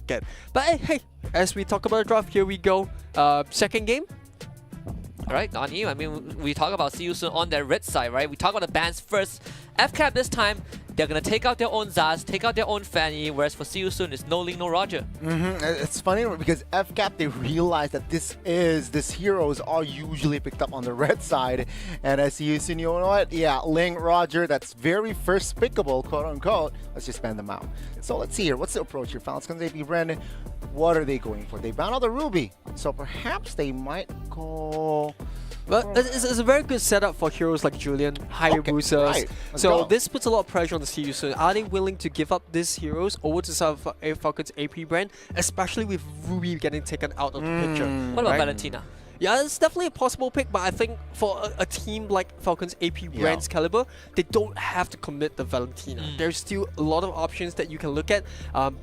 look at. But hey, as we talk about the draft, here we go. Second game. All right, Nani, I mean, we talk about See You Soon on their red side, right? We talk about the bans first. FCAP this time, they're going to take out their own Zaz, take out their own Fanny, whereas for See You Soon, it's no Ling, no Roger. It's funny because FCAP, they realize that these heroes are usually picked up on the red side. And as you see, you know what? Yeah, Ling, Roger, that's very first pickable, quote unquote. Let's just ban them out. So let's see here. What's the approach here? Falcons AP Brandon. What are they going for? They ban out the Ruby. So perhaps they might go... Well, it's a very good setup for heroes like Julian, Hayabusas. Right. So this puts a lot of pressure on the See You Soon. Are they willing to give up these heroes over to some Falcons AP brand, especially with Ruby getting taken out of the picture? What about Valentina? Yeah, it's definitely a possible pick, but I think for a team like Falcons AP brand's caliber, they don't have to commit the Valentina. There's still a lot of options that you can look at.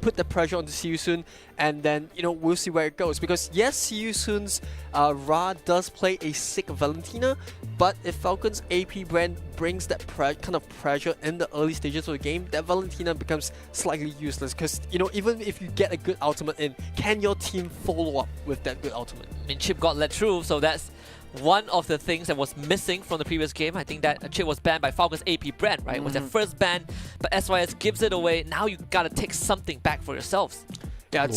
Put the pressure on the See You Soon, and then we'll see where it goes. Because yes, See You Soon's Ra does play a sick Valentina, but if Falcons AP brand brings that kind of pressure in the early stages of the game, that Valentina becomes slightly useless. Because even if you get a good ultimate in, can your team follow up with that good ultimate? I mean, Chip got let through, so that's one of the things that was missing from the previous game. I think that Chip was banned by Falcons AP brand, right? It was their first ban, but SYS gives it away. Now you gotta take something back for yourselves. Yeah,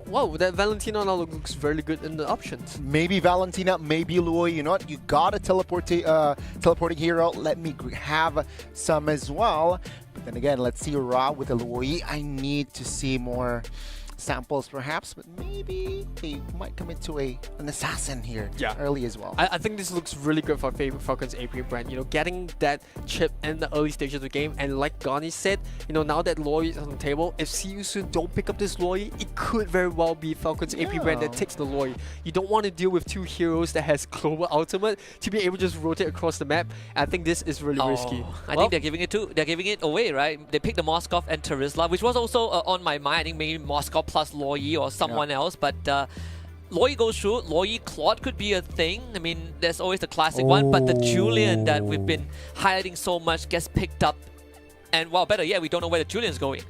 wow, that Valentina now looks very good in the options. Maybe Valentina, maybe Luoyi. You know what? You got a teleporting hero. Let me have some as well. But then again, let's see Ra with the Luoyi. I need to see more samples perhaps, but maybe they might commit to an assassin here early as well. I think this looks really good for Falcons AP brand. Getting that chip in the early stages of the game, and like Gani said, now that Loy is on the table, if See You Soon don't pick up this Loy, it could very well be Falcons AP brand that takes the Loy. You don't want to deal with two heroes that has global ultimate to be able to just rotate across the map. I think this is really risky. I think they're giving it away, right? They picked the Moskov and Terizla, which was also on my mind. I think maybe Moskov plus Loyi or someone else, but Loyi goes through. Loyi Claude could be a thing. I mean, there's always the classic one, but the Julian that we've been highlighting so much gets picked up, and well, better yet, we don't know where the Julian's going.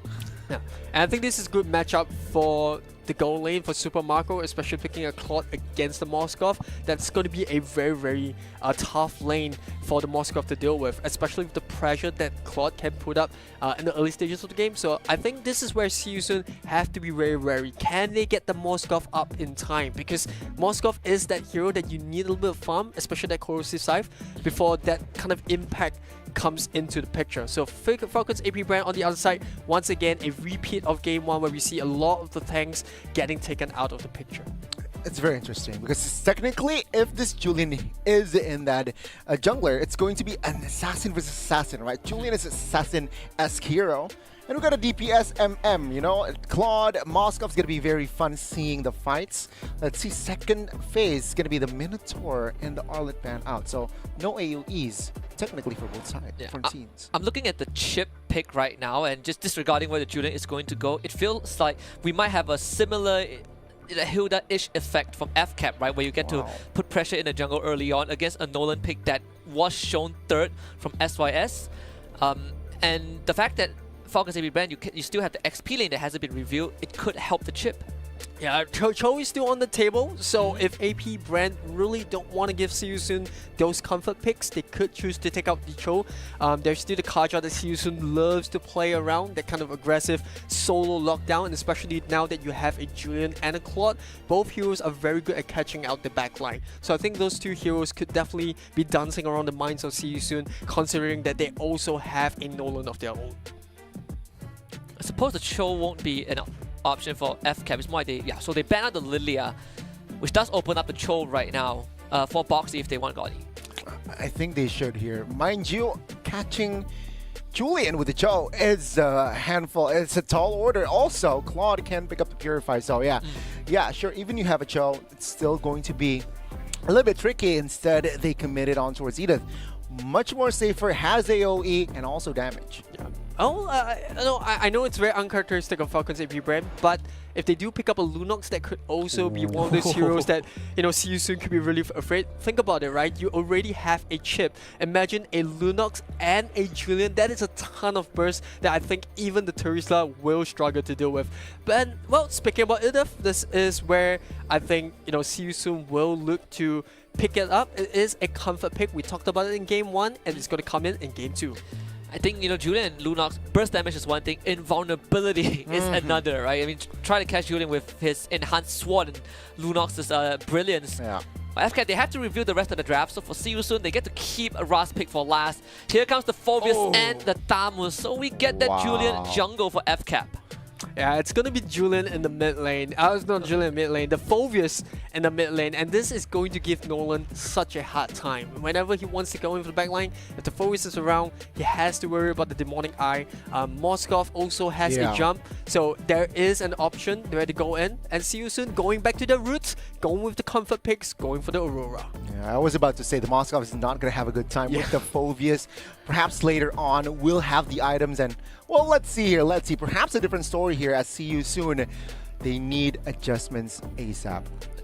Yeah, and I think this is a good matchup for the goal lane for Super Marco, especially picking a Claude against the Moskov. That's going to be a very, very tough lane for the Moskov to deal with, especially with the pressure that Claude can put up in the early stages of the game. So I think this is where See You Soon have to be very wary. Can they get the Moskov up in time? Because Moskov is that hero that you need a little bit of farm, especially that corrosive scythe, before that kind of impact comes into the picture. So Falcons AP brand on the other side, once again a repeat of game 1 where we see a lot of the tanks getting taken out of the picture. It's very interesting because technically, if this Julian is in that jungler, it's going to be an assassin versus assassin, right? Julian is assassin-esque hero. And we got a DPS MM, Claude, Moskov's going to be very fun seeing the fights. Let's see, second phase is going to be the Minotaur and the Arlet ban out. So no AoEs, technically for both sides, different teams. I'm looking at the chip pick right now, and just disregarding where the Julian is going to go, it feels like we might have a similar Hilda-ish effect from FCAP, right? Where you get to put pressure in the jungle early on against a Nolan pick that was shown third from SYS. And the fact that Falcons AP brand, you still have the XP lane that hasn't been revealed. It could help the chip. Yeah, Cho is still on the table, so if AP brand really don't want to give See You Soon those comfort picks, they could choose to take out the Cho. There's still the Kaja that See You Soon loves to play around, that kind of aggressive solo lockdown, and especially now that you have a Julian and a Claude, both heroes are very good at catching out the backline. So I think those two heroes could definitely be dancing around the minds of See You Soon, considering that they also have a Nolan of their own. I suppose the Cho won't be an option for FCAP. It's more like so they ban out the Lilia, which does open up the Cho right now for Boxy if they want Gaudy. I think they should here. Mind you, catching Julian with the Cho is a handful. It's a tall order. Also, Claude can pick up the Purify. So yeah, sure. Even you have a Cho, it's still going to be a little bit tricky. Instead, they committed on towards Edith. Much more safer, has AoE, and also damage. Yeah. Oh, I know it's very uncharacteristic of Falcon's AP brand, but if they do pick up a Lunox, that could also be one of those heroes that, see you soon could be really afraid. Think about it, right? You already have a chip. Imagine a Lunox and a Julian. That is a ton of burst that I think even the Terisla will struggle to deal with. But, well, speaking about Idif, this is where I think, see you soon will look to pick it up. It is a comfort pick. We talked about it in Game 1, and it's going to come in Game 2. I think, Julian and Lunox, burst damage is one thing, invulnerability is another, right? I mean, try to catch Julian with his enhanced sword and Lunox's brilliance. Yeah. But FCAP, they have to review the rest of the draft, so for See You Soon, they get to keep a Ras pick for last. Here comes the Phobius and the Tamus, so we get that Julian jungle for FCAP. Yeah, it's going to be Julian in the mid lane. It's not Julian in mid lane, the Phobius in the mid lane. And this is going to give Nolan such a hard time. Whenever he wants to go into the back line, if the Phobius is around, he has to worry about the Demonic Eye. Moskov also has a jump. So there is an option where to go in. And See You Soon going back to their roots, going with the comfort picks, going for the Aurora. Yeah, I was about to say the Moskov is not going to have a good time with the Phobius. Perhaps later on we'll have the items and, well, let's see here. Let's see. Perhaps a different story here at See You Soon. They need adjustments ASAP.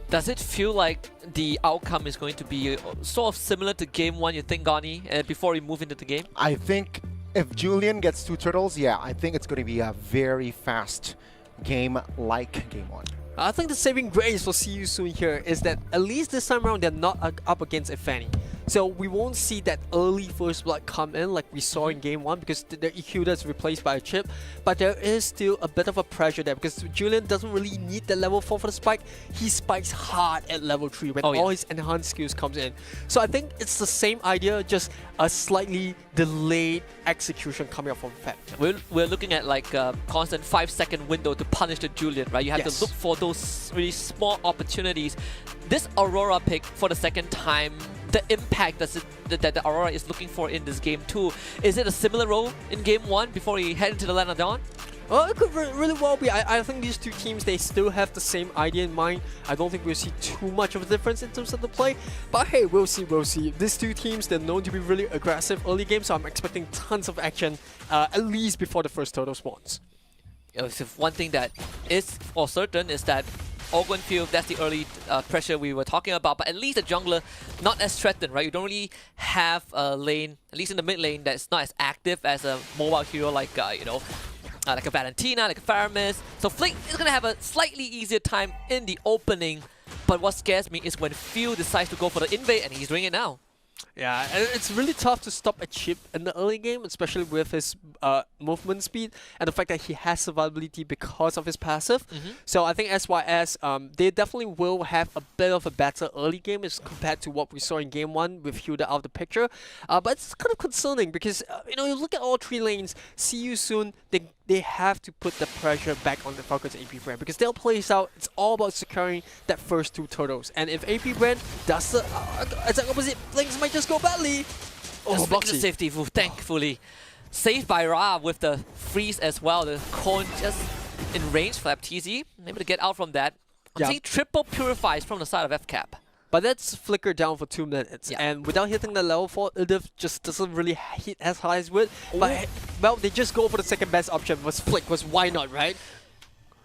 Does it feel like the outcome is going to be sort of similar to Game 1, you think, Gani, before we move into the game? I think if Julian gets 2 turtles, I think it's going to be a very fast game like Game 1. I think the saving grace for See You Soon here is that at least this time around they're not up against a Fanny. So we won't see that early first blood come in like we saw in Game 1 because the EQ is replaced by a chip. But there is still a bit of a pressure there because Julian doesn't really need the level 4 for the spike. He spikes hard at level 3 when all his enhanced skills comes in. So I think it's the same idea, just a slightly delayed execution coming up from FCAP. We're looking at like a constant 5-second window to punish the Julian, right? You have to look for those really small opportunities. This Aurora pick for the second time, the impact that the Aurora is looking for in this game too. Is it a similar role in Game 1 before we head into the Land of Dawn? Well, it could really well be. I think these two teams, they still have the same idea in mind. I don't think we'll see too much of a difference in terms of the play. But hey, we'll see. These two teams, they're known to be really aggressive early game, so I'm expecting tons of action, at least before the first turtle spawns. One thing that is for certain is that Ogwen Field, that's the early pressure we were talking about, but at least the jungler not as threatened, right? You don't really have a lane, at least in the mid lane, that's not as active as a mobile hero like, like a Valentina, like a Faramis. So Flick is going to have a slightly easier time in the opening, but what scares me is when Field decides to go for the invade, and he's doing it now. Yeah, and it's really tough to stop a chip in the early game, especially with his movement speed and the fact that he has survivability because of his passive. So I think SYS, they definitely will have a bit of a better early game as compared to what we saw in Game 1 with Hilda out of the picture. But it's kind of concerning because, you look at all 3 lanes, See You Soon, they have to put the pressure back on the Falcons AP brand because they'll play this out. It's all about securing that first 2 turtles. And if AP brand does the exact opposite, things might just go badly. Oh, blocks the safety move, thankfully. Saved by Ra with the freeze as well. The cone just in range for FTZ. Able to get out from that. I'm seeing triple purifies from the side of FCAP. But that's flickered down for 2 minutes. And without hitting the level 4, Idif just doesn't really hit as high as would. But, well, they just go for the second best option, was Flick, was why not, right?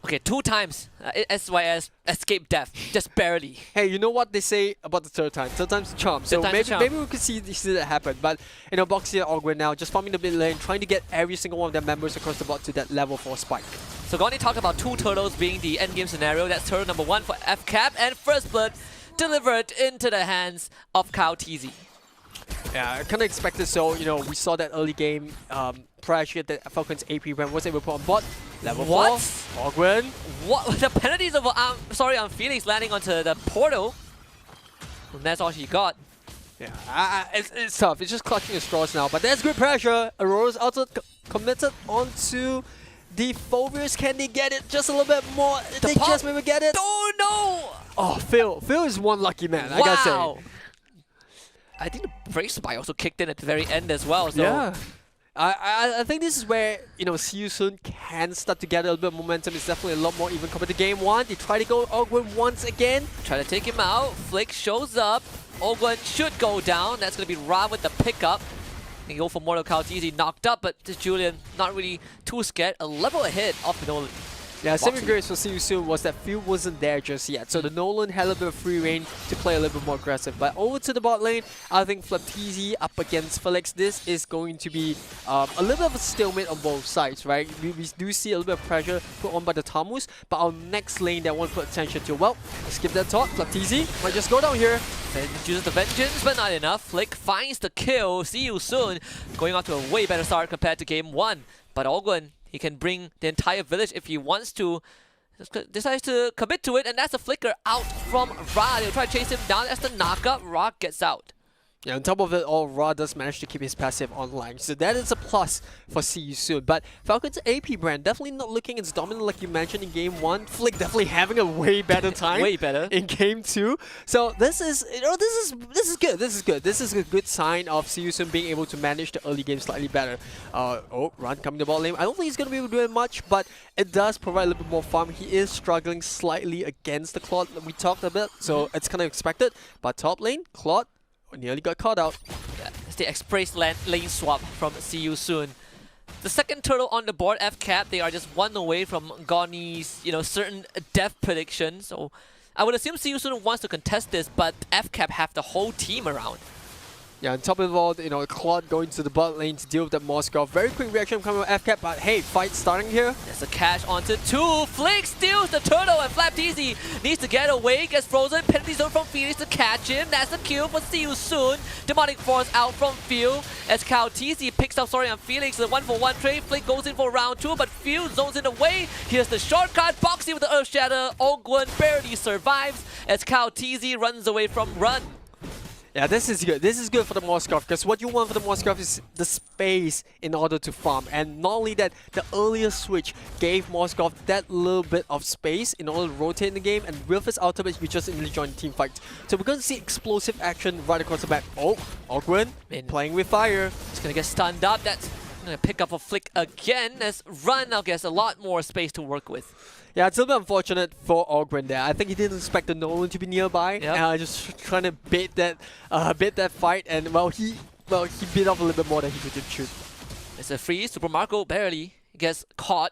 Okay, 2 times SYS escape death, just barely. Hey, you know what they say about the third time? Third time's the charm. So maybe we could see that happen. But, Boxy and Ogwen now just farming the mid lane, trying to get every single one of their members across the board to that level 4 spike. So Goni talked about 2 turtles being the endgame scenario. That's turtle number 1 for FCAP, and first blood delivered into the hands of Kyle TZ. Yeah, I kind of expected so. We saw that early game pressure that Falcons AP when was able to put on bot. Level 4. Ogwen. What? The penalties of on Felix landing onto the portal. And that's all she got. Yeah, it's tough. It's just clutching at straws now. But there's good pressure. Aurora's also committed onto the Phobius. Can they get it just a little bit more? They just maybe get it. Oh no! Oh, Phil is one lucky man, I gotta say. I think the Brave Spy also kicked in at the very end as well. So. Yeah. I think this is where, See You Soon can start to gather a little bit of momentum. It's definitely a lot more even compared to Game 1. They try to go Ogwen once again. Try to take him out. Flick shows up. Ogwen should go down. That's going to be Ra with the pickup. They go for Mortal Kombat easy, knocked up, but this Julian not really too scared. A level ahead of the Nolan. Yeah, saving grace for See You Soon was that Phil wasn't there just yet, so the Nolan had a little bit of free reign to play a little bit more aggressive. But over to the bot lane, I think Flapteezy up against Felix, this is going to be a little bit of a stalemate on both sides, right? We do see a little bit of pressure put on by the Tamus, but our next lane that I want to put attention to, well, skip that thought, Flapteezy might just go down here. Then uses the vengeance, but not enough. Flick finds the kill. See You Soon going on to a way better start compared to game 1. But Ogwen, he can bring the entire village if he wants to. Decides to commit to it, and that's a flicker out from Ra. They'll try to chase him down as the knockup. Ra gets out. Yeah, on top of it all, Ra does manage to keep his passive online, so that is a plus for See You Soon. But Falcon's AP brand definitely not looking as dominant like you mentioned in game 1. Flick definitely having a way better time. Way better in game 2. So this is, this is good. This is good. This is a good sign of See You Soon being able to manage the early game slightly better. Run coming to bot lane. I don't think he's gonna be able to do it much, but it does provide a little bit more farm. He is struggling slightly against the Claude that we talked about, so it's kind of expected. But top lane, Claude nearly got caught out. Yeah, it's the express lane swap from See You Soon. The second turtle on the board, FCAP, they are just one away from Goni's, certain death prediction. So I would assume See You Soon wants to contest this, but FCAP have the whole team around. Yeah, on top of it all, Claude going to the bot lane to deal with that Moskov. Very quick reaction coming from FCAP, but hey, fight starting here. There's a cash onto 2. Flick steals the turtle, and Flapteezy needs to get away, gets frozen. Penalty zone from Felix to catch him. That's a kill for See You Soon. Demonic Force out from Phil as Kalteezy picks up on Felix. The 1-for-1 trade. Flick goes in for round 2, but Phil zones in the way. Here's the shortcut. Boxy with the Earth Shatter. Ogwen barely survives as Kalteezy runs away from Run. Yeah, this is good. This is good for the Moskov, because what you want for the Moskov is the space in order to farm. And not only that, the earlier switch gave Moskov that little bit of space in order to rotate in the game, and with his ultimate, you just immediately join the team fight. So we're going to see explosive action right across the map. Oh, Ogwen playing with fire. He's going to get stunned up. That's going to pick up a Flick again as Run now gets a lot more space to work with. Yeah, it's a little bit unfortunate for Ogwen there. I think he didn't expect the Nolan to be nearby. Yep. Just trying to bait that fight, and he bit off a little bit more than he could shoot. It's a free. Super Marco barely gets caught.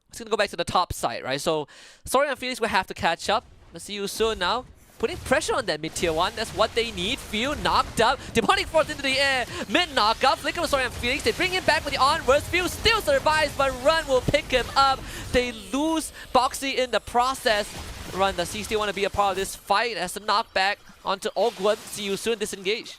It's gonna go back to the top side, right? So Sorry and Felix will have to catch up. We'll see you soon now. Putting pressure on that mid-tier 1, that's what they need. Phil knocked up, Demonic Force into the air, mid-knockup, Flicker with Sorry and Felix, they bring him back with the onwards, Phil still survives, but Run will pick him up. They lose Boxy in the process. Run, does he still want to be a part of this fight? As the knockback onto Ogwen. See You Soon disengage.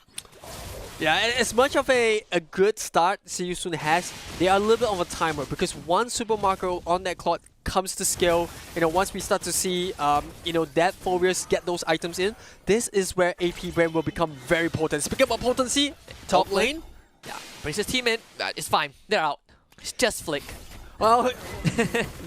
Yeah, and as much of a good start See You Soon has, they are a little bit of a timer, because once Super Marco on that clock comes to scale, once we start to see, that Furious get those items in, this is where AP Brand will become very potent. Speaking about potency, top lane. Yeah, brings his team in, it's fine, they're out. It's just Flick. Well,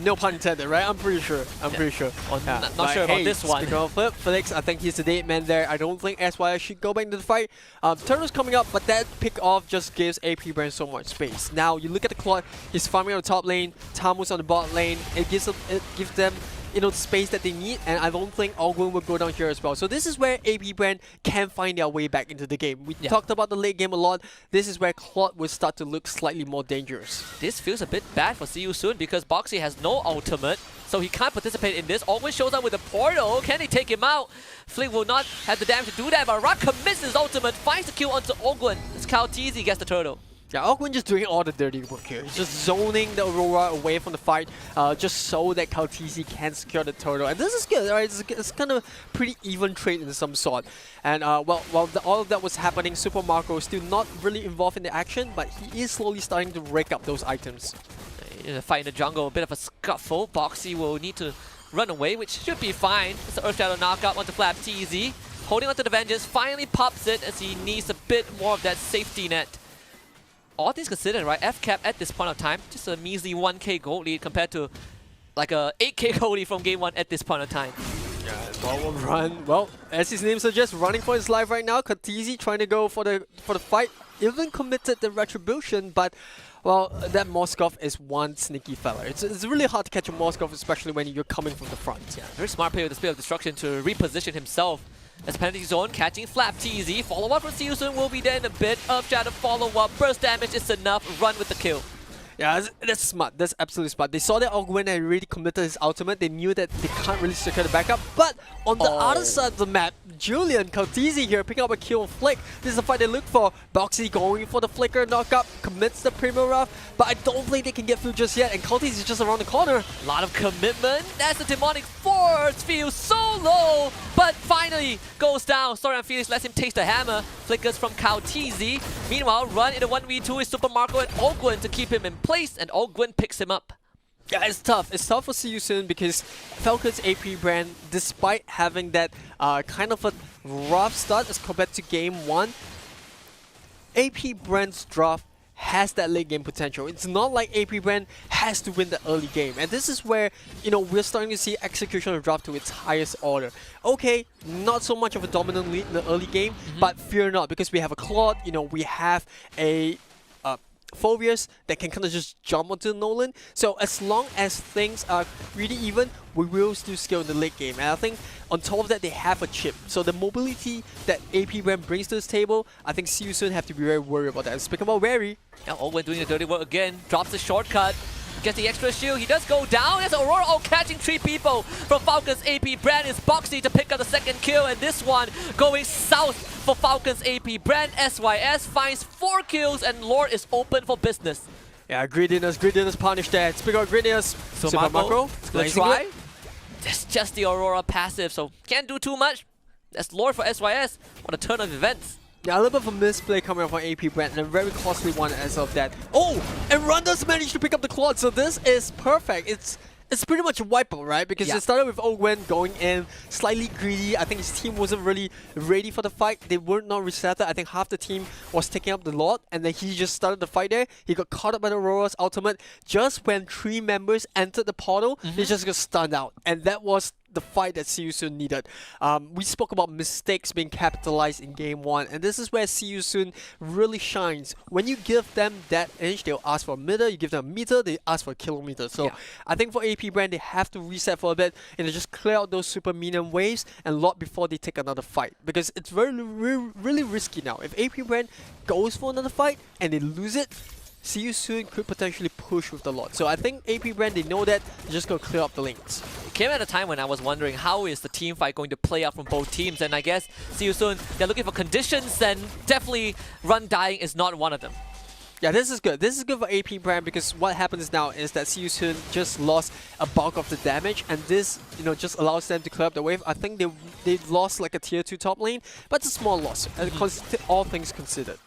no pun intended, right? I'm pretty sure. Pretty sure. Well, not sure about this one. Speaking of Felix, I think he's the dead man there. I don't think SYS should go back into the fight. Turtle's coming up, but that pick off just gives AP Brand so much space. Now, you look at the clock, he's farming on the top lane, Tamus on the bot lane. It gives them the space that they need, and I don't think Ogwen will go down here as well. So this is where AP Brand can find their way back into the game. We talked about the late game a lot. This is where Claude will start to look slightly more dangerous. This feels a bit bad for See You Soon because Boxy has no ultimate, so he can't participate in this. Ogwen shows up with a portal. Can they take him out? Flick will not have the damage to do that, but Rock commits his ultimate, finds the kill onto Ogwen. As Kalteezy gets the turtle. Yeah, Ogwen just doing all the dirty work here. He's just zoning the Aurora away from the fight, just so that Kalteezy can secure the turtle. And this is good, right? It's kind of pretty even trade in some sort. And while all of that was happening, Super Marco is still not really involved in the action, but he is slowly starting to rake up those items. Fight in the jungle, a bit of a scuffle. Boxy will need to run away, which should be fine. It's the Earth Shadow knockout onto Flapteezy. Holding onto the Vengeance, finally pops it as he needs a bit more of that safety net. All things considered, right, FCAP at this point of time, just a measly 1k gold lead compared to like a 8k gold lead from game 1 at this point of time. Yeah, bot will run. Well, as his name suggests, running for his life right now. Kalteezy trying to go for the fight. Even committed the retribution, but well, that Moskov is one sneaky fella. It's really hard to catch a Moskov, especially when you're coming from the front. Yeah, very smart play with the Spirit of Destruction to reposition himself As penalty zone, catching Flap TZ. Follow up from Seusun will be there in a bit. Earth Shadow follow up. Burst damage is enough. Run with the kill. Yeah, that's smart. That's absolutely smart. They saw that Ogwen had already committed his ultimate. They knew that they can't really secure the backup. But on the other side of the map, Julian Caltisi here picking up a kill on Flick. This is the fight they look for. Boxy going for the flicker knockup, commits the Primo Rough, but I don't think they can get through just yet. And Caltisi is just around the corner. A lot of commitment. That's the demonic force. Feels so low, but finally goes down. Sorian Felix lets him taste the hammer. Flickers from Caltisi. Meanwhile, run in a 1v2 is Super Marco and Ogwen to keep him in place, and Ogwen picks him up. Yeah, it's tough. It's tough for See You Soon because Falcon's AP brand, despite having that kind of a rough start as compared to game 1, AP brand's draft has that late game potential. It's not like AP brand has to win the early game. And this is where, you know, we're starting to see execution of draft to its highest order. Okay, not so much of a dominant lead in the early game, but fear not, because we have a Claude, you know, we have a Phobias that can kind of just jump onto Nolan. So as long as things are pretty even, we will still scale in the late game. And I think on top of that, they have a chip. So the mobility that AP brand brings to this table, I think See You Soon have to be very worried about that. And speaking about wary, Now Owen doing the dirty work again, drops the shortcut, gets the extra shield, he does go down. There's Aurora catching 3 people from Falcon's AP. Brand is Boxy to pick up the second kill, and this one going south for Falcon's AP. Brand SYS finds 4 kills, and Lord is open for business. yeah, greediness punished there. Speaking of greediness, Super Macro, Let's try. That's just the Aurora passive, so can't do too much. That's Lord for SYS. What a turn of events. Yeah, a little bit of a misplay coming up from AP brand, and a very costly one as of that. Oh, and Rundas managed to pick up the Claude, so this is perfect. It's pretty much a wipeout, right? Because it started with Ogwen going in, slightly greedy. I think his team wasn't really ready for the fight. They were not resetted. I think half the team was taking up the Lord, and then he just started the fight there. He got caught up by the Aurora's ultimate. Just when 3 members entered the portal, they just got stunned out. And that was the fight that See You Soon needed. We spoke about mistakes being capitalized in game 1, and this is where See You Soon really shines. When you give them that inch, they'll ask for a meter. You give them a meter, they ask for a kilometer. So I think for AP brand, they have to reset for a bit and just clear out those super minion waves and lot before they take another fight, because it's really risky now. If AP brand goes for another fight and they lose it, See You Soon could potentially push with the lot. So I think AP brand, they know that, they're just going to clear up the lanes. It came at a time when I was wondering how is the team fight going to play out from both teams, and I guess See You Soon, they're looking for conditions, and definitely run dying is not one of them. Yeah, this is good. This is good for AP brand, because what happens now is that See You Soon just lost a bulk of the damage, and this, you know, just allows them to clear up the wave. I think they've lost like a tier 2 top lane, but it's a small loss, all things considered.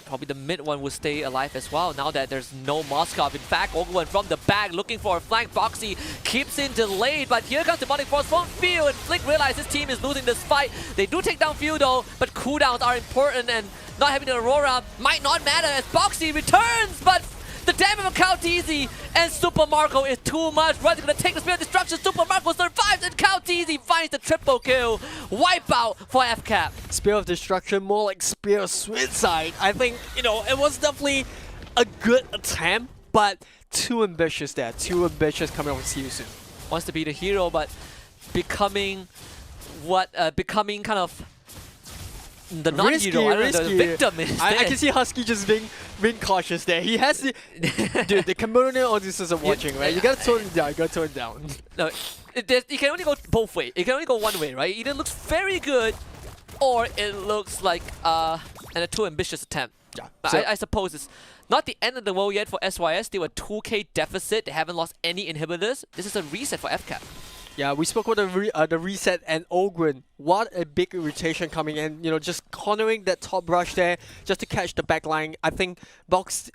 Probably the mid one will stay alive as well now that there's no Moskov. In fact, Ogwen from the back looking for a flank. Boxy keeps in delayed, but here comes Demonic Force from Field, and Flick realizes his team is losing this fight. They do take down Field though, but cooldowns are important, and not having an Aurora might not matter as Boxy returns, but the damage of Caltisi and Super Marco is too much. Run's gonna take the Spear of Destruction. Super Marco survives, and Caltisi finds the triple kill. Wipeout for FCAP. Spear of Destruction, more like Spear of Suicide. I think, you know, it was definitely a good attempt, but too ambitious there. Too ambitious coming up with See You Soon. Wants to be the hero, but becoming what? Becoming kind of the non-hero, I don't know, the victim instead. I can see Husky just being cautious there. He has to... Dude, the Cameroonian audiences are watching, right? You gotta tone it down, you gotta tone it down. No, you can only go both ways. It can only go one way, right? Either looks very good, or it looks like a too ambitious attempt. Yeah. So I suppose it's not the end of the world yet for SYS. They were 2k deficit. They haven't lost any inhibitors. This is a reset for FCAP. Yeah, we spoke about the reset and Ogwen. What a big rotation coming in, you know, just cornering that top brush there just to catch the back line. I think Boxy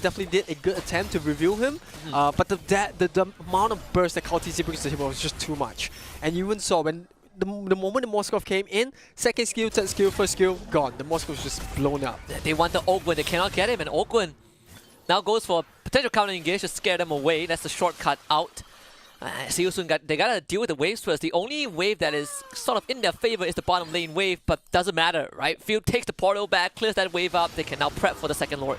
definitely did a good attempt to reveal him, but the amount of burst that Caltisi brings to him was just too much. And you even saw when the moment the Moskov came in, second skill, third skill, first skill, gone. The Moskov was just blown up. They want the Ogwen, they cannot get him, and Ogwen now goes for a potential counter engage to scare them away. That's the shortcut out. See You Soon, they gotta deal with the waves first. The only wave that is sort of in their favor is the bottom lane wave, but doesn't matter, right? Field takes the portal back, clears that wave up. They can now prep for the second Lord.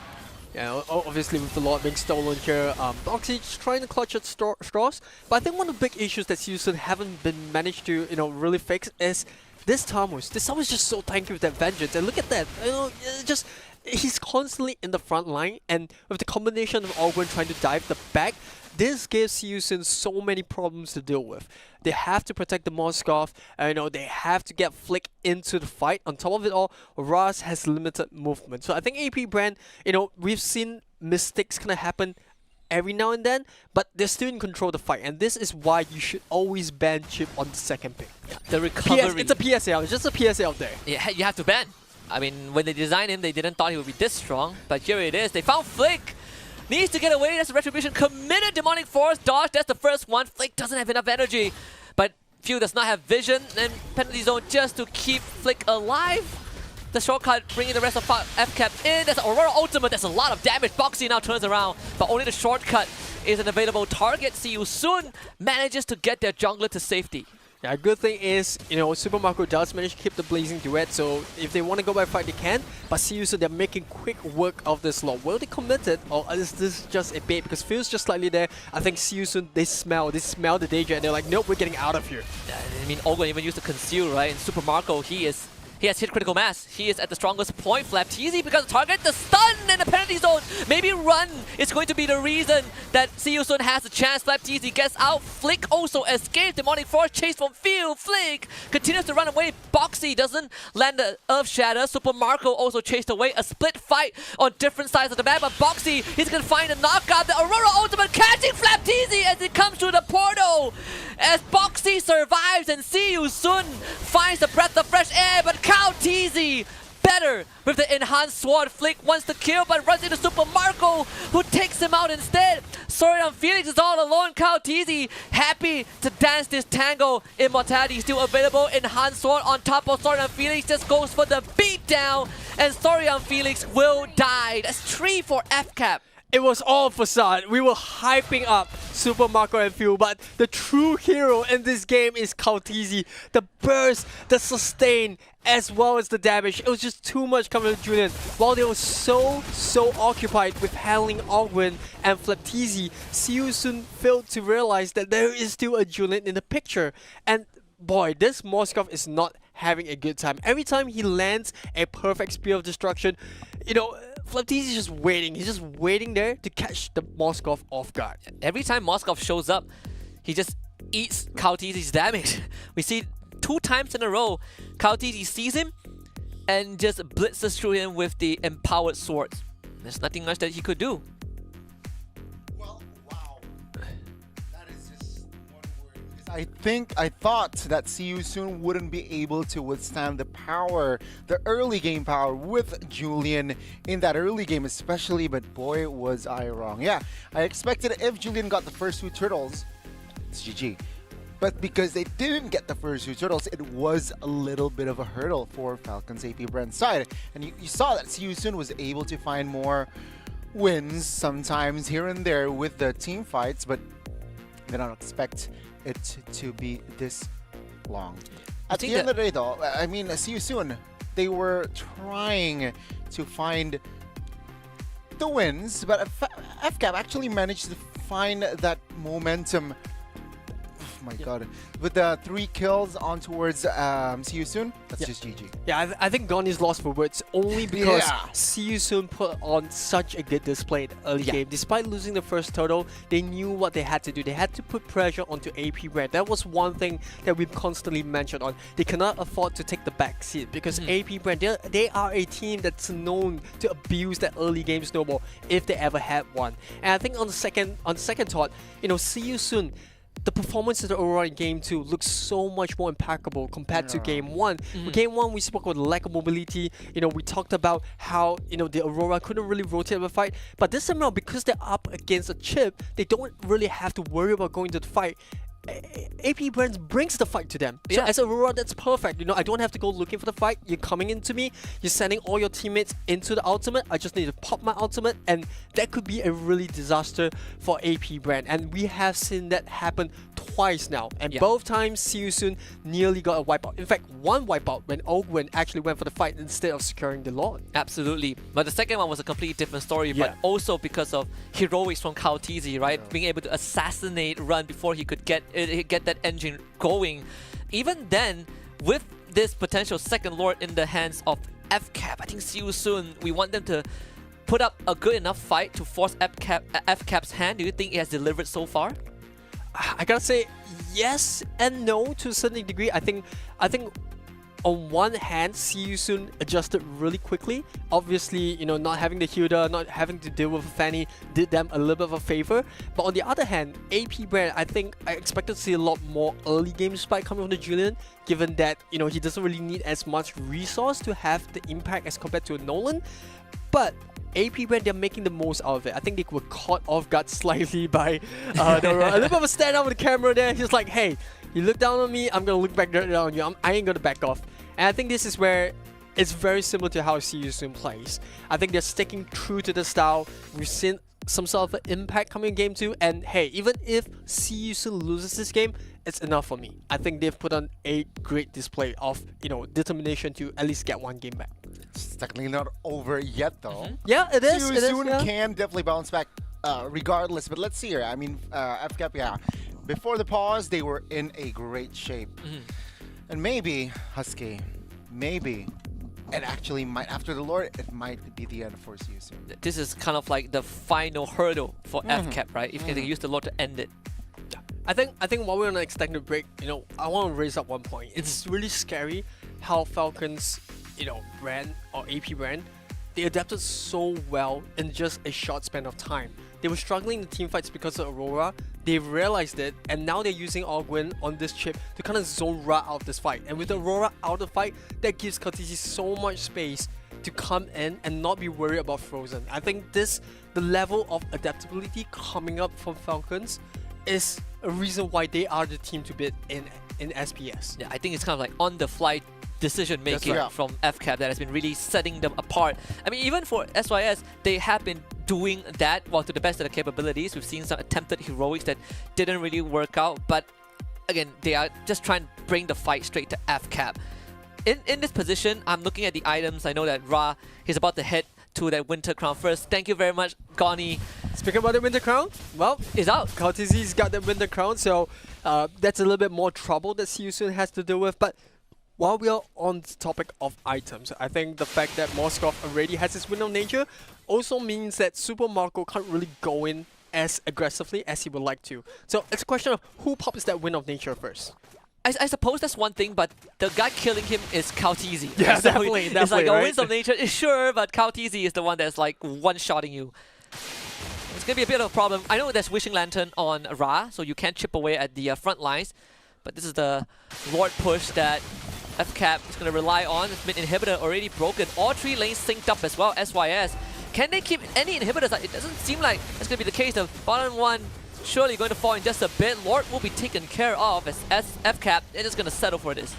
Yeah, obviously with the Lord being stolen here, Boxy just trying to clutch at straws. But I think one of the big issues that See You Soon haven't been managed to, you know, really fix is this time was just so tanky with that vengeance. And look at that, just he's constantly in the front line, and with the combination of Ogwen trying to dive the back, this gives Seosun so many problems to deal with. They have to protect the Moskov, they have to get Flick into the fight. On top of it all, Ras has limited movement. So I think AP Brand, we've seen mistakes kind of happen every now and then, but they're still in control of the fight, and this is why you should always ban Chip on the second pick. The recovery. It's a PSA, it's just a PSA out there. Yeah, you have to ban. I mean, when they designed him, they didn't thought he would be this strong, but here it is. They found Flick. Needs to get away. That's a Retribution. Committed Demonic Force. Dodge. That's the first one. Flick doesn't have enough energy, but Few does not have vision, and penalty zone just to keep Flick alive. The shortcut bringing the rest of FCAP in. That's Aurora Ultimate. That's a lot of damage. Boxy now turns around, but only the shortcut is an available target. See you soon. Manages to get their jungler to safety. Yeah, good thing is, Super Marco does manage to keep the Blazing Duet, so if they want to go by fight, they can. But see you, so they're making quick work of this slot. Will they commit it, or is this just a bait? Because Phil's just slightly there. I think see you soon, they smell the danger, and they're like, nope, we're getting out of here. I mean, Ogwen even used to conceal, right? In Super Marco, he has hit critical mass. He is at the strongest point. Flapteezy becomes the target. The stun in the penalty zone. Maybe run is going to be the reason that Seosun has a chance. Flapteezy gets out. Flick also escapes. Demonic Force chase from Field. Flick continues to run away. Boxy doesn't land the Earth Shatter. Super Marco also chased away. A split fight on different sides of the map. But Boxy, he's going to find a knockout. The Aurora Ultimate catching Flapteezy as it comes through the portal. As Boxy survives and Seosun finds the breath of fresh air, but Kauteezy better with the enhanced sword. Flick wants to kill but runs into Super Marco, who takes him out instead. Sorry, Felix is all alone. Kauteezy happy to dance this tango. Immortality still available. Enhanced sword on top of Sorry Felix just goes for the beatdown, and Sorry Felix will die. That's 3 for FCAP. It was all facade. We were hyping up Super Marco and Phil, but the true hero in this game is Kauteezy. The burst, the sustain, as well as the damage. It was just too much coming to Julian. While they were so occupied with handling Ogwen and Flapteezy, Seosun failed to realize that there is still a Julian in the picture. And boy, this Moskov is not having a good time. Every time he lands a perfect Spear of Destruction, Flapteezy is just waiting. He's just waiting there to catch the Moskov off guard. Every time Moskov shows up, he just eats Kauteezy's damage. We see 2 times in a row, Kauteezy sees him and just blitzes through him with the empowered swords. There's nothing much that he could do. Well, wow. That is just one word. Because I thought that Seosun wouldn't be able to withstand the early game power with Julian in that early game especially, but boy was I wrong. Yeah, I expected if Julian got the first 2 turtles, it's GG. But because they didn't get the first 2 turtles, it was a little bit of a hurdle for Falcon's AP Brand side. And you saw that Seosun was able to find more wins sometimes here and there with the team fights, but I don't expect it to be this long. At the end of the day though, I mean, Seosun, they were trying to find the wins, but FCAP actually managed to find that momentum. Oh my god. With the 3 kills on towards Seosun, that's just GG. Yeah, I think Gonni's lost for words only because Seosun put on such a good display in the early game. Despite losing the first turtle, they knew what they had to do. They had to put pressure onto AP Brand. That was one thing that we've constantly mentioned on. They cannot afford to take the back seat because AP Brand, they are a team that's known to abuse that early game snowball if they ever had one. And I think on the second thought, Seosun, the performance of the Aurora in Game 2 looks so much more impeccable compared to Game 1. Game 1, we spoke about the lack of mobility. We talked about how, the Aurora couldn't really rotate the fight. But this time around, because they're up against a chip, they don't really have to worry about going to the fight. AP Brands brings the fight to them. So as Aurora, that's perfect. I don't have to go looking for the fight. You're coming into me. You're sending all your teammates into the ultimate. I just need to pop my ultimate, and that could be a really disaster for AP Brand. And we have seen that happen twice now. And both times, Seosun nearly got a wipeout. In fact, one wipeout when Ogwen actually went for the fight instead of securing the Lord. Absolutely. But the second one was a completely different story, but also because of heroics from Kauteezy, right? Being able to assassinate Run before he could get that engine going. Even then, with this potential second Lord in the hands of FCAP. I think see you soon. We want them to put up a good enough fight to force FCAP's hand. Do you think it has delivered so far? I gotta say yes and no to a certain degree. I think on one hand, see you soon adjusted really quickly. Obviously, you know, not having the Hilda, not having to deal with Fanny did them a little bit of a favor. But on the other hand, AP brand, I think I expected to see a lot more early game spike coming from the Julian, given that, you know, he doesn't really need as much resource to have the impact as compared to a Nolan. But AP brand, they're making the most out of it. I think they were caught off guard slightly by a little bit of a stand out with the camera there. He's like, hey, you look down on me, I'm gonna look back down on you. I ain't gonna back off. And I think this is where it's very similar to how See You Soon plays. I think they're sticking true to the style. We've seen some sort of an impact coming in game 2, and hey, even if See You Soon loses this game, it's enough for me. I think they've put on a great display of, you know, determination to at least get one game back. It's technically not over yet, though. Yeah, it is. See You Soon can definitely bounce back regardless, but let's see here. I mean, FCAP, yeah. Before the pause, they were in a great shape. And maybe, Husky, maybe, and actually might, after the Lord, it might be the end for See You Soon. This is kind of like the final hurdle for FCAP, right? If they can use the Lord to end it. I think while we're on an extended break, you know, I want to raise up one point. It's really scary how Falcons, you know, brand or AP brand, they adapted so well in just a short span of time. They were struggling in the team fights because of Aurora. They've realized it, and now they're using Ogwyn on this chip to kind of zone Ra out of this fight. And with Aurora out of the fight, that gives Kartisi so much space to come in and not be worried about Frozen. I think the level of adaptability coming up from Falcons is a reason why they are the team to beat in SPS. Yeah, I think it's kind of like on-the-fly decision making from FCAP that has been really setting them apart. I mean, even for SYS, they have been doing that while to the best of their capabilities. We've seen some attempted heroics that didn't really work out, but again, they are just trying to bring the fight straight to FCAP. In this position, I'm looking at the items. I know that Ra, he's about to head to that Winter Crown first. Thank you very much, Goni. Speaking about the Winter Crown, well, it's out. Kartisi's got the Winter Crown, so that's a little bit more trouble that See You Soon has to deal with. But while we are on the topic of items, I think the fact that Moskov already has his Wind of Nature also means that Super Marco can't really go in as aggressively as he would like to. So it's a question of who pops that Wind of Nature first. I suppose that's one thing, but the guy killing him is Kautizi. Yeah, so definitely, it's like right? a Winds of Nature, sure, but Kautizi is the one that's like one-shotting you. It's going to be a bit of a problem. I know there's Wishing Lantern on Ra, so you can chip away at the front lines, but this is the Lord push that FCAP is going to rely on. This mid inhibitor already broken. All 3 lanes synced up as well. SYS. Can they keep any inhibitors? It doesn't seem like that's going to be the case. The bottom one surely going to fall in just a bit. Lord will be taken care of as FCAP. They're just going to settle for this.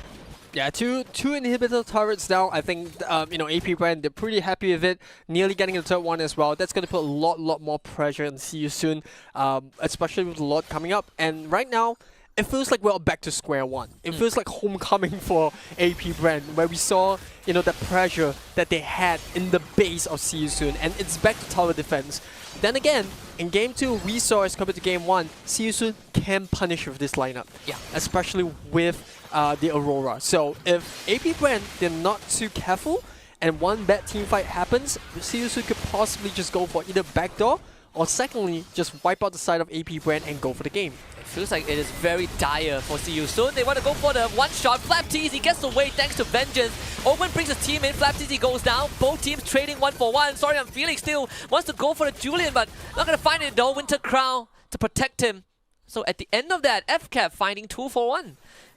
Yeah, two inhibitor turrets down. I think you know, AP brand, they're pretty happy with it. Nearly getting the third one as well. That's going to put a lot more pressure on See You Soon, especially with the Lord coming up. And right now, it feels like we're back to square one. It feels like homecoming for AP brand, where we saw, you know, the pressure that they had in the base of See You Soon, and it's back to tower defense. Then again, in game 2, we saw as compared to game 1, See You Soon can punish with this lineup. Yeah, especially with the Aurora. So if AP brand, they're not too careful, and one bad team fight happens, See You Soon could possibly just go for either backdoor, or secondly, just wipe out the side of AP brand and go for the game. It feels like it is very dire for See You Soon. They want to go for the one-shot. FlapTZ gets away thanks to Vengeance. Owen brings his team in. FlapTZ goes down. Both teams trading 1-for-1. Sorry, I'm feeling still wants to go for the Julian, but not going to find it though. Winter Crown to protect him. So at the end of that, FCAP finding 2-for-1.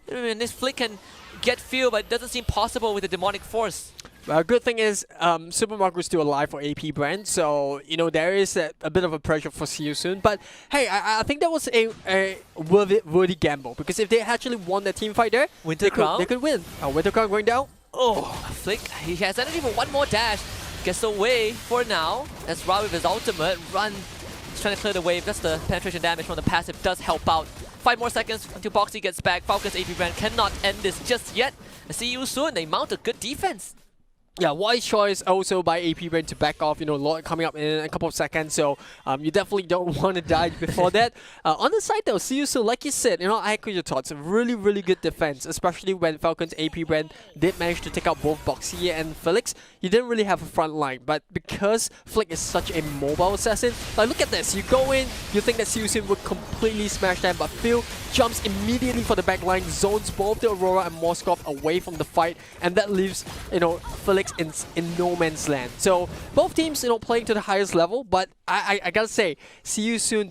And this flick can get feel, but it doesn't seem possible with the Demonic Force. Good thing is, Super Marco is still alive for AP brand, so you know there is a bit of a pressure for See You Soon. But hey, I think that was a worthy gamble, because if they actually won that team fight there, Winter Crown, they could win. Winter Crown going down. Oh, flick! He has energy for one more dash. Gets away for now. That's Ra with his ultimate run. He's trying to clear the wave. That's the penetration damage from the passive does help out. 5 more seconds until Boxy gets back. Falcons AP brand cannot end this just yet. See You Soon. They mount a good defense. Yeah, wise choice also by AP Brain to back off. Lot coming up in a couple of seconds, so you definitely don't want to die before that. On the side though, see you soon. Like you said, I echo your thoughts. Really, really good defense, especially when Falcons AP Brain did manage to take out both Boxy and Felix. You didn't really have a front line, but because Flick is such a mobile assassin, like look at this. You go in, you think that Siusin would completely smash them, but Phil jumps immediately for the back line, zones both the Aurora and Moskov away from the fight, and that leaves Felix in no man's land. So both teams playing to the highest level, but I gotta say, see you soon.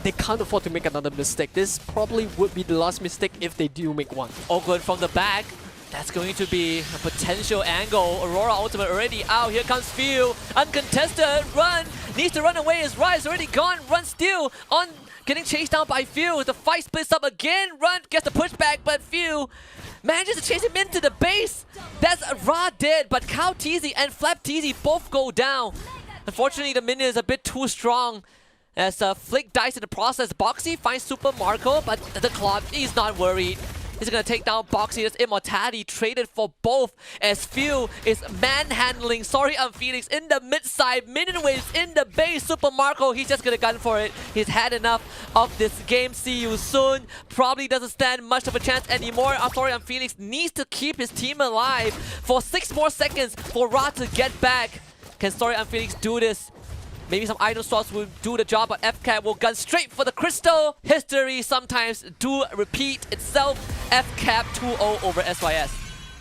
They can't afford to make another mistake. This probably would be the last mistake if they do make one. All good from the back. That's going to be a potential angle. Aurora ultimate already out. Here comes Few. Uncontested. Run. Needs to run away. His Rise already gone. Run still. On getting chased down by Few. The fight splits up again. Run gets the pushback, but Few manages to chase him into the base. That's Ra dead, but Cow Teasy and Flap Teasy both go down. Unfortunately, the minion is a bit too strong. As Flick dies in the process, Boxy finds Super Marco, but the Claw is not worried. He's gonna take down Boxy. That's immortality traded for both, as Few is manhandling Felix in the mid side. Minion waves in the base. Super Marco, he's just gonna gun for it. He's had enough of this game. See you soon. Probably doesn't stand much of a chance anymore. Felix needs to keep his team alive for 6 more seconds for Ra to get back. Can Felix do this? Maybe some item swaps will do the job, but FCAP will gun straight for the crystal. History sometimes do repeat itself. FCAP 2-0 over SYS.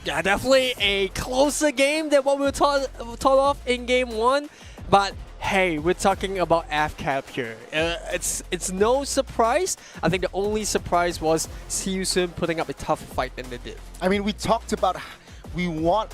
Yeah, definitely a closer game than what we were taught off in game 1. But hey, we're talking about FCAP here. It's no surprise. I think the only surprise was Siusun putting up a tougher fight than they did. I mean, we talked about we want